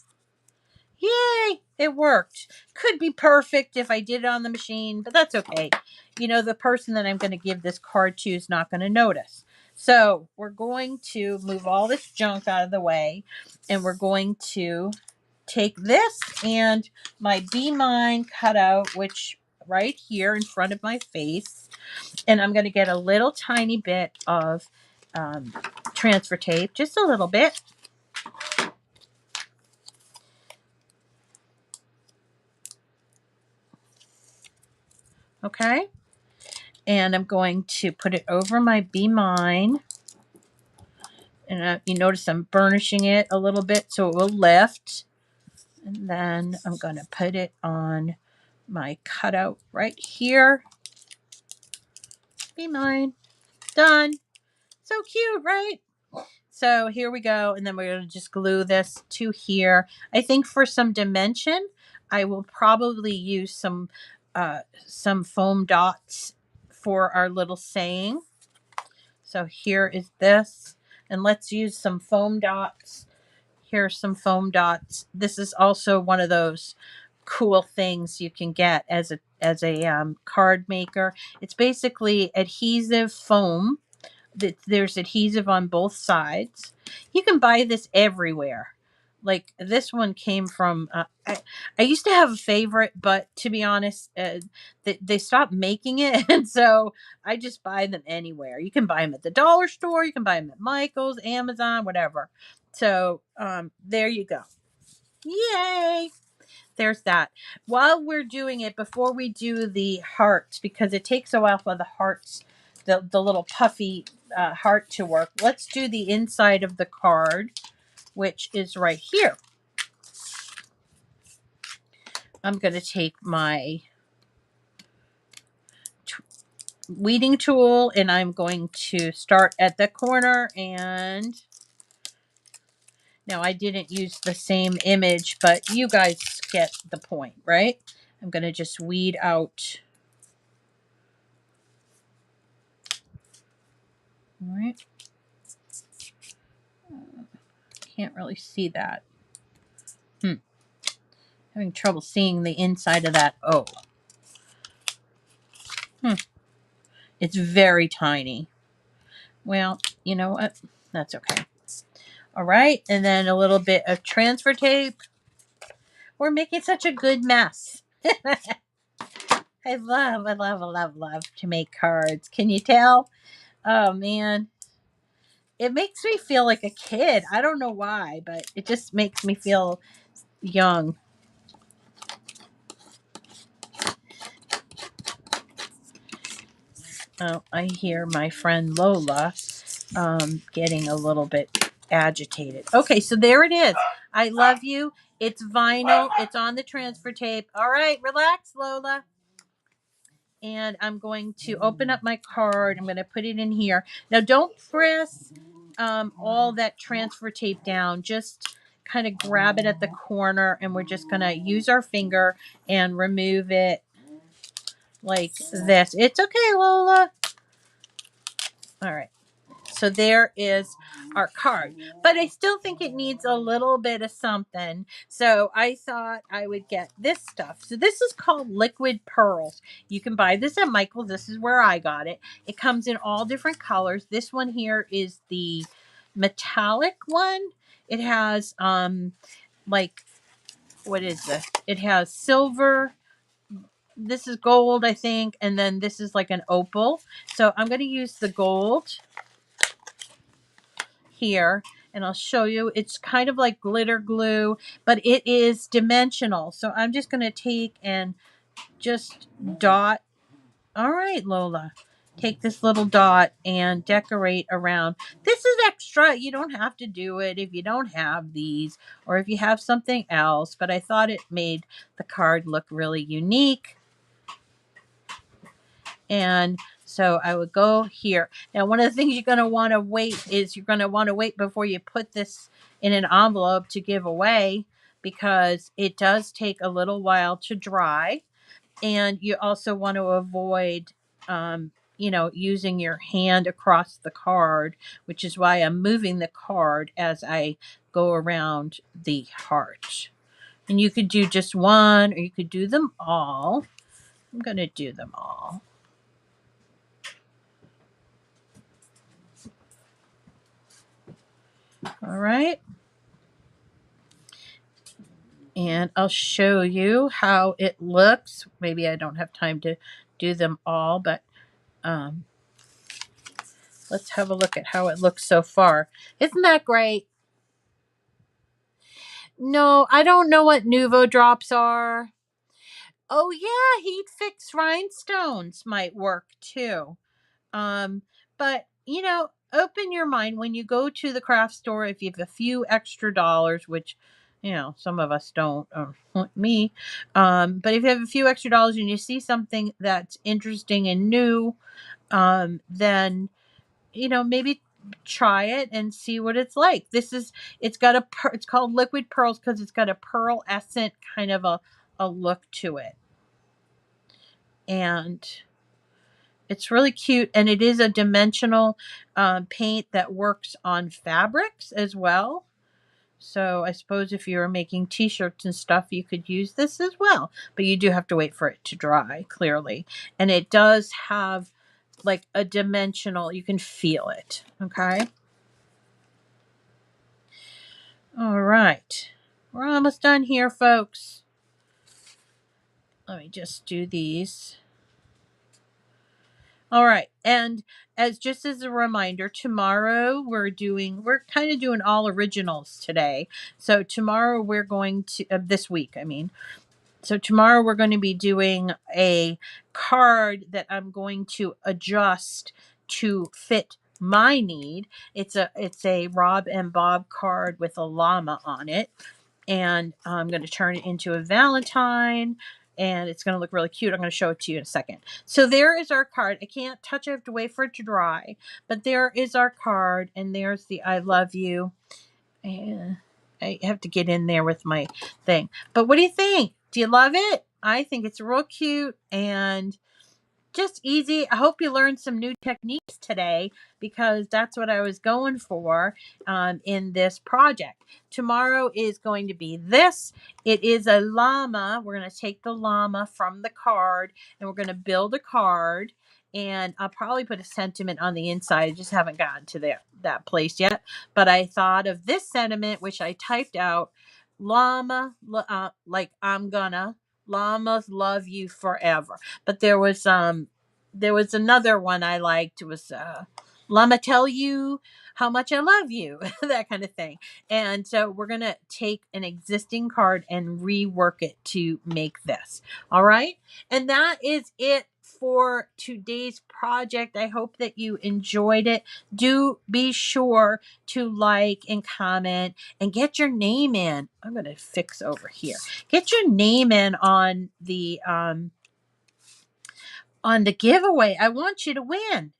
Yay, it worked. Could be perfect if I did it on the machine, but that's okay. The person that I'm going to give this card to is not going to notice. So we're going to move all this junk out of the way, and we're going to take this and my Be Mine cutout, which right here in front of my face, and I'm going to get a little tiny bit of transfer tape, just a little bit. Okay. And I'm going to put it over my Be Mine. And you notice I'm burnishing it a little bit so it will lift. And then I'm going to put it on my cutout right here. Be Mine. Done. So cute, right? So here we go. And then we're going to just glue this to here. I think for some dimension, I will probably use some foam dots for our little saying. So here is this. And let's use some foam dots. Here's some foam dots. This is also one of those cool things you can get as a card maker. It's basically adhesive foam. There's adhesive on both sides. You can buy this everywhere. Like this one came from, I used to have a favorite, but to be honest, they stopped making it. And so I just buy them anywhere. You can buy them at the dollar store. You can buy them at Michael's, Amazon, whatever. So there you go. Yay. There's that. While we're doing it, before we do the hearts, because it takes a while for the hearts, the little puffy heart to work, let's do the inside of the card, which is right here. I'm going to take my weeding tool and I'm going to start at the corner. And now I didn't use the same image, but you guys get the point, right? I'm going to just weed out. All right. Can't really see that. Having trouble seeing the inside of that O. It's very tiny. Well, you know what? That's okay. All right. And then a little bit of transfer tape. We're making such a good mess. I love to make cards. Can you tell? Oh, man. It makes me feel like a kid. I don't know why, but it just makes me feel young. Oh, I hear my friend Lola getting a little bit agitated. Okay, so there it is. I love you. It's vinyl. It's on the transfer tape. All right, relax, Lola. And I'm going to open up my card. I'm going to put it in here. Now, don't press all that transfer tape down. Just kind of grab it at the corner, and we're just going to use our finger and remove it like this. It's okay, Lola. All right. So there is our card. But I still think it needs a little bit of something. So I thought I would get this stuff. So this is called Liquid Pearls. You can buy this at Michael's. This is where I got it. It comes in all different colors. This one here is the metallic one. It has like, what is this? It has silver. This is gold, I think. And then this is like an opal. So I'm going to use the gold here, and I'll show you. It's kind of like glitter glue, but it is dimensional. So I'm just going to take and just dot. All right, Lola. Take this little dot and decorate around. This is extra. You don't have to do it if you don't have these or if you have something else, but I thought it made the card look really unique. And so I would go here. Now, one of the things you're going to want to wait is you're going to want to wait before you put this in an envelope to give away, because it does take a little while to dry. And you also want to avoid, using your hand across the card, which is why I'm moving the card as I go around the heart. And you could do just one, or you could do them all. I'm going to do them all. All right. And I'll show you how it looks. Maybe I don't have time to do them all, but let's have a look at how it looks so far. Isn't that great? No, I don't know what Nuvo drops are. Oh yeah, heat fix rhinestones might work too. But open your mind when you go to the craft store. If you have a few extra dollars, which some of us don't, me, but if you have a few extra dollars and you see something that's interesting and new, then maybe try it and see what it's like. It's got it's called Liquid Pearls because it's got a pearlescent kind of a look to it. And it's really cute, and it is a dimensional paint that works on fabrics as well. So I suppose if you were making t-shirts and stuff, you could use this as well. But you do have to wait for it to dry, clearly. And it does have like a dimensional, you can feel it, okay? All right. We're almost done here, folks. Let me just do these. All right. And just as a reminder, tomorrow we're kind of doing all originals today. So tomorrow we're going to, this week, I mean. So tomorrow we're going to be doing a card that I'm going to adjust to fit my need. It's a Rob and Bob card with a llama on it. And I'm going to turn it into a Valentine, and it's going to look really cute. I'm going to show it to you in a second. So there is our card. I can't touch it. I have to wait for it to dry. But there is our card, and there's the I love you. And I have to get in there with my thing. But what do you think? Do you love it? I think it's real cute and just easy. I hope you learned some new techniques today because that's what I was going for in this project. Tomorrow is going to be this. It is a llama. We're going to take the llama from the card and we're going to build a card. And I'll probably put a sentiment on the inside. I just haven't gotten to that place yet. But I thought of this sentiment, which I typed out. Llama, like I'm gonna. Llamas love you forever. But there was another one I liked. It was Llama tell you how much I love you, that kind of thing. And so we're gonna take an existing card and rework it to make this. All right. And that is it for today's project. I hope that you enjoyed it. Do be sure to like and comment and get your name in. I'm going to fix over here. Get your name in on the giveaway. I want you to win.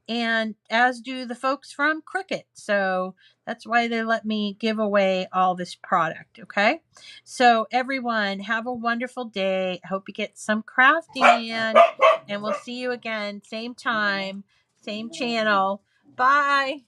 And as do the folks from Cricut. So that's why they let me give away all this product. Okay. So everyone have a wonderful day. I hope you get some crafting in, and we'll see you again. Same time, same channel. Bye.